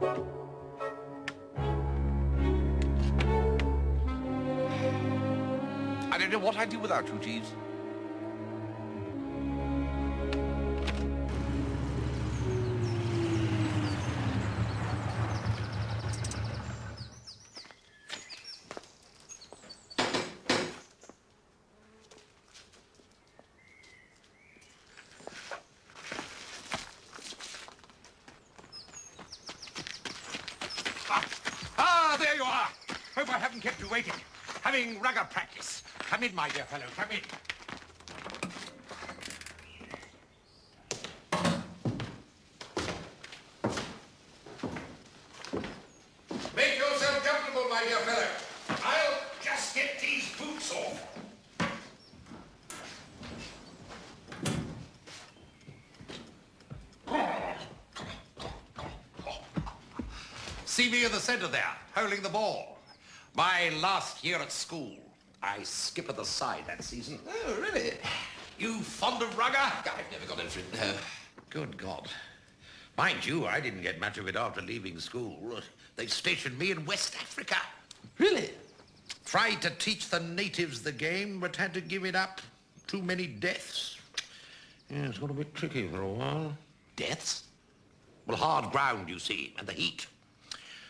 I don't know what I'd do without you, Jeeves. There you are. Hope I haven't kept you waiting. Having rugger practice. Come in, my dear fellow, come in. Make yourself comfortable, my dear fellow. I'll just get these boots off. See me in the centre there, holding the ball. My last year at school. I skip at the side that season. Oh, really? You fond of rugger? I've never got into it, no. Good God. Mind you, I didn't get much of it after leaving school. They stationed me in West Africa. Really? Tried to teach the natives the game, but had to give it up. Too many deaths. Yeah, it's got a bit tricky for a while. Deaths? Well, hard ground, you see, and the heat.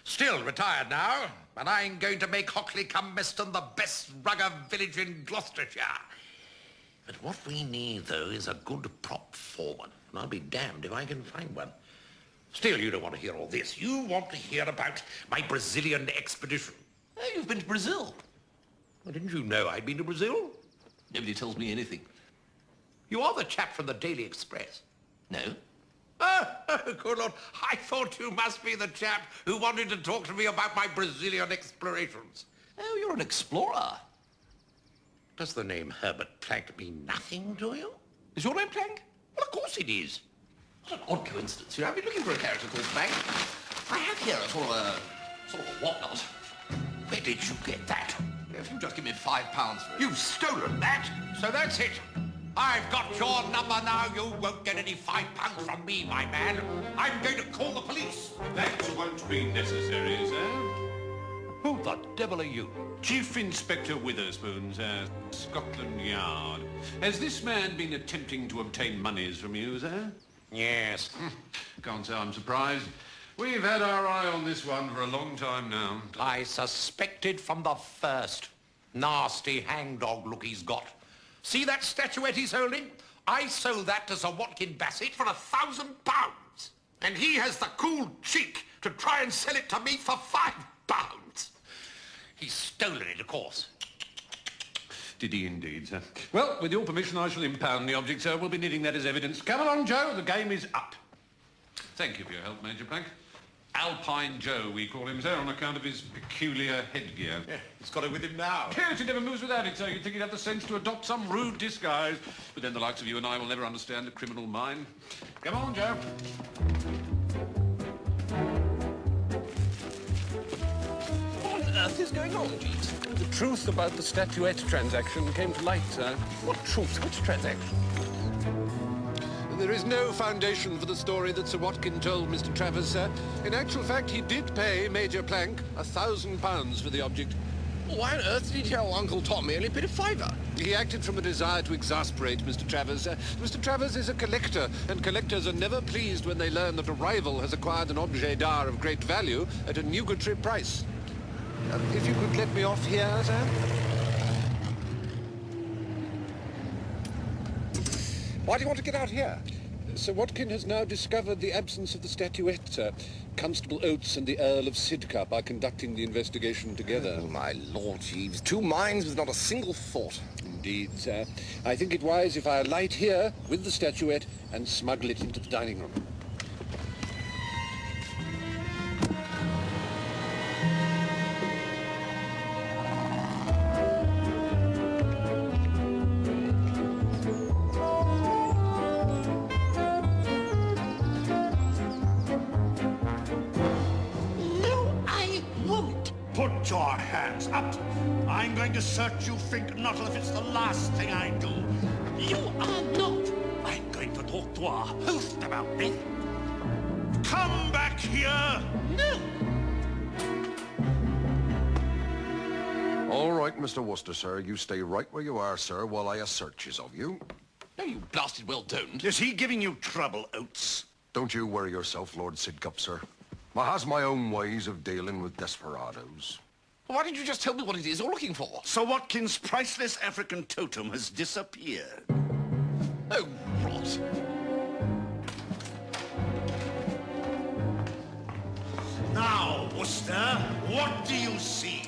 Still retired now, and I'm going to make Hockley-cum-Meston the best rugger village in Gloucestershire. But what we need, though, is a good prop foreman, and I'll be damned if I can find one. Still, you don't want to hear all this. You want to hear about my Brazilian expedition. Oh, you've been to Brazil? Well, didn't you know I'd been to Brazil? Nobody tells me anything. You are the chap from the Daily Express. No? Oh, good Lord. I thought you must be the chap who wanted to talk to me about my Brazilian explorations. Oh, you're an explorer. Does the name Herbert Plank mean nothing to you? Is your name Plank? Well, of course it is. What an odd coincidence. You know, I've been looking for a character called Plank. I have here a sort of a whatnot. Where did you get that? If you just give me £5 for it. You've stolen that? So that's it. I've got your number now. You won't get any £5 from me, my man. I'm going to call the police. That won't be necessary, sir. Who the devil are you? Chief Inspector Witherspoon, sir, Scotland Yard. Has this man been attempting to obtain monies from you, sir? Yes. Can't say I'm surprised. We've had our eye on this one for a long time now. I suspected from the first. Nasty hangdog look he's got. See that statuette he's holding? I sold that to Sir Watkin Bassett for £1,000. And he has the cool cheek to try and sell it to me for £5. He's stolen it, of course. Did he indeed, sir? Well, with your permission, I shall impound the object, sir. We'll be needing that as evidence. Come along, Joe. The game is up. Thank you for your help, Major Plank. Alpine Joe, we call him, sir, on account of his peculiar headgear. Yeah, he's got it with him now. Yes, he never moves without it, sir. You'd think he'd have the sense to adopt some rude disguise. But then the likes of you and I will never understand the criminal mind. Come on, Joe. What on earth is going on, Jeeves? The truth about the statuette transaction came to light, sir. What truth? Which transaction? There is no foundation for the story that Sir Watkin told Mr. Travers, sir. In actual fact, he did pay Major Plank £1,000 for the object. Well, why on earth did he tell Uncle Tom he only paid a £5? He acted from a desire to exasperate Mr. Travers. Mr. Travers is a collector, and collectors are never pleased when they learn that a rival has acquired an objet d'art of great value at a nugatory price. If you could let me off here, sir. Why do you want to get out here? Sir Watkin has now discovered the absence of the statuette, sir. Constable Oates and the Earl of Sidcup are conducting the investigation together. Oh, my Lord, Jeeves. Two minds with not a single thought. Indeed, sir. I think it wise if I alight here with the statuette and smuggle it into the dining room. Put your hands up. I'm going to search you, Fink Nuttle, if it's the last thing I do. You are not. I'm going to talk to our host about this. Come Come back here! No. All right, Mr. Wooster, sir. You stay right where you are, sir, while I searches of you. No, you blasted well don't. Is he giving you trouble, Oates? Don't you worry yourself, Lord Sidcup, sir. I has my own ways of dealing with desperados. Why didn't you just tell me what it is you're looking for? Sir Watkins' priceless African totem has disappeared. Oh, rot. Now, Wooster, what do you see?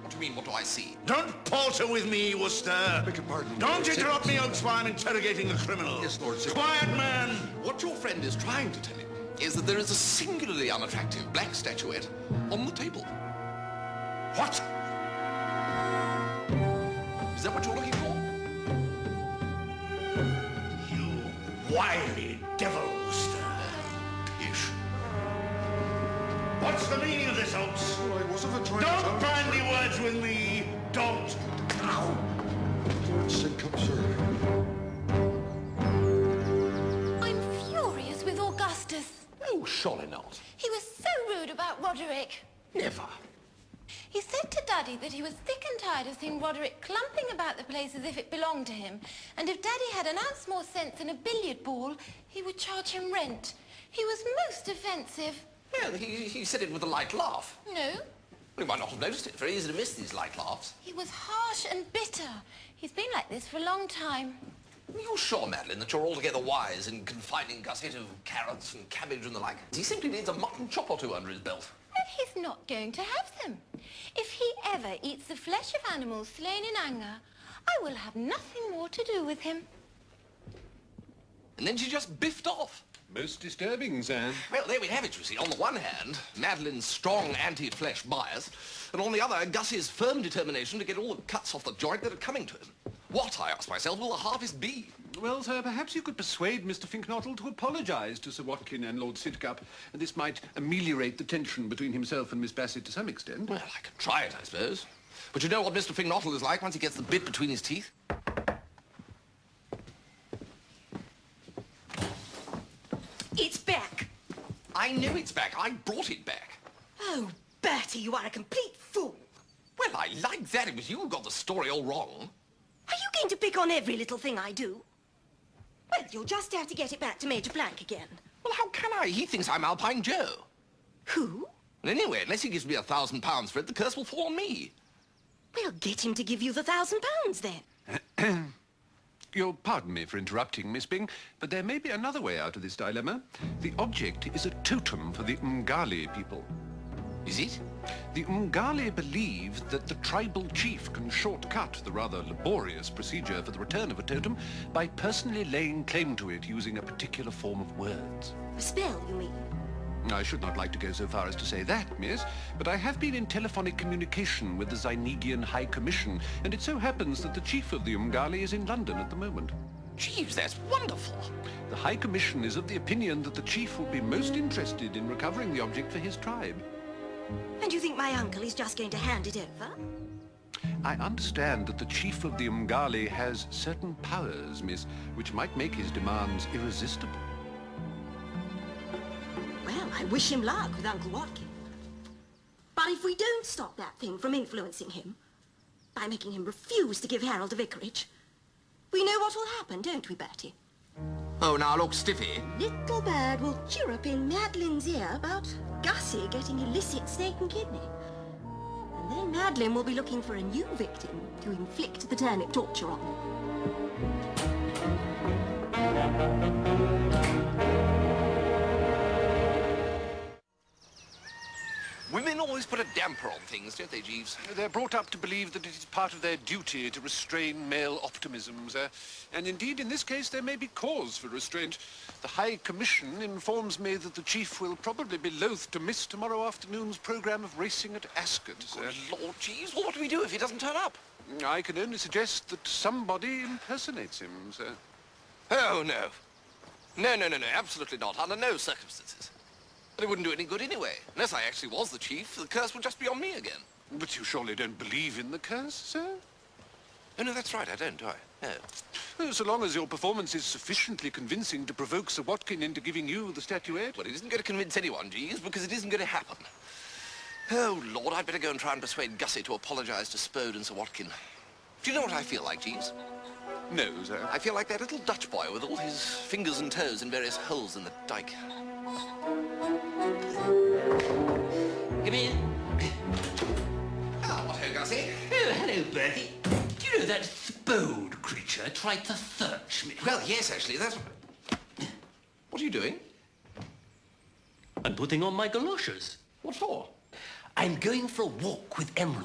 What do you mean, what do I see? Don't palter with me, Wooster. Beg your pardon, Don't Lord interrupt me, Oates, while I'm interrogating the criminal. Yes, Lord Sidcup. Quiet, man. What your friend is trying to tell him is that there is a singularly unattractive black statuette on the table. What? Is that what you're looking for? You wily devil, Wooster. Pish. What's the meaning of this, Oates? Well, I wasn't trying Don't bandy words with me. Don't. Ow. Lord Sidcup, sir. I'm furious with Augustus. Oh, surely not. He was so rude about Roderick. Never. He said to Daddy that he was sick and tired of seeing Roderick clumping about the place as if it belonged to him, and if Daddy had an ounce more sense than a billiard ball, he would charge him rent. He was most offensive. Well, he said it with a light laugh. No, Well, he might not have noticed it. Very easy to miss these light laughs. he was harsh and bitter. He's been like this for a long time. Are you sure, Madeline, that you're altogether wise in confining Gussie to carrots and cabbage and the like? He simply needs a mutton chop or two under his belt. And he's not going to have them. If he ever eats the flesh of animals slain in anger, I will have nothing more to do with him. And then she just biffed off. Most disturbing, sir. Well, there we have it, you see. On the one hand, Madeline's strong anti-flesh bias, and on the other, Gussie's firm determination to get all the cuts off the joint that are coming to him. What, I ask myself, will the harvest be? Well, sir, perhaps you could persuade Mr. Finknottle to apologise to Sir Watkin and Lord Sidcup, and this might ameliorate the tension between himself and Miss Bassett to some extent. Well, I can try it, I suppose. But you know what Mr. Finknottle is like once he gets the bit between his teeth? It's back. I know it's back. I brought it back. Oh, Bertie, you are a complete fool. Well, I like that. It was you who got the story all wrong. Are you going to pick on every little thing I do? Well, you'll just have to get it back to Major Blank again. Well, how can I? He thinks I'm Alpine Joe. Who? And anyway, unless he gives me £1,000 for it, the curse will fall on me. Well, get him to give you the £1,000 then. You'll pardon me for interrupting, Miss Bing, but there may be another way out of this dilemma. The object is a totem for the Umgali people. Is it? The Umgali believe that the tribal chief can shortcut the rather laborious procedure for the return of a totem by personally laying claim to it using a particular form of words. A spell, you mean? I should not like to go so far as to say that, miss, but I have been in telephonic communication with the Zynegian High Commission, and it so happens that the chief of the Umgali is in London at the moment. Jeeves, that's wonderful. The High Commission is of the opinion that the chief will be most interested in recovering the object for his tribe. And you think my uncle is just going to hand it over? I understand that the chief of the Umgali has certain powers, miss, which might make his demands irresistible. Well, I wish him luck with Uncle Watkin. But if we don't stop that thing from influencing him, by making him refuse to give Harold a vicarage, we know what will happen, don't we, Bertie? Oh, now look, Stiffy. Little bird will chirrup in Madeline's ear about Gussie getting illicit steak and kidney. And then Madeline will be looking for a new victim to inflict the turnip torture on. Women always put a damper on things, don't they, Jeeves? They're brought up to believe that it is part of their duty to restrain male optimism, sir. And indeed, in this case, there may be cause for restraint. The High Commission informs me that the chief will probably be loath to miss tomorrow afternoon's programme of racing at Ascot, sir. Good Lord, Jeeves, well, what do we do if he doesn't turn up? I can only suggest that somebody impersonates him, sir. Oh, no. No, absolutely not, under no circumstances. But it wouldn't do any good anyway. Unless I actually was the chief, the curse would just be on me again. But you surely don't believe in the curse, sir? Oh, no, that's right, I don't, do I? No. Well, so long as your performance is sufficiently convincing to provoke Sir Watkin into giving you the statuette. Well, it isn't going to convince anyone, Jeeves, because it isn't going to happen. Oh, Lord, I'd better go and try and persuade Gussie to apologise to Spode and Sir Watkin. Do you know what I feel like, Jeeves? No, sir. I feel like that little Dutch boy with all his fingers and toes in various holes in the dike. Come in. Ah, what ho, Gussie? Oh, hello, Bertie. Do you know that Spode creature tried to search me? Well, yes, actually, that's... What are you doing? I'm putting on my galoshes. What for? I'm going for a walk with Emerald.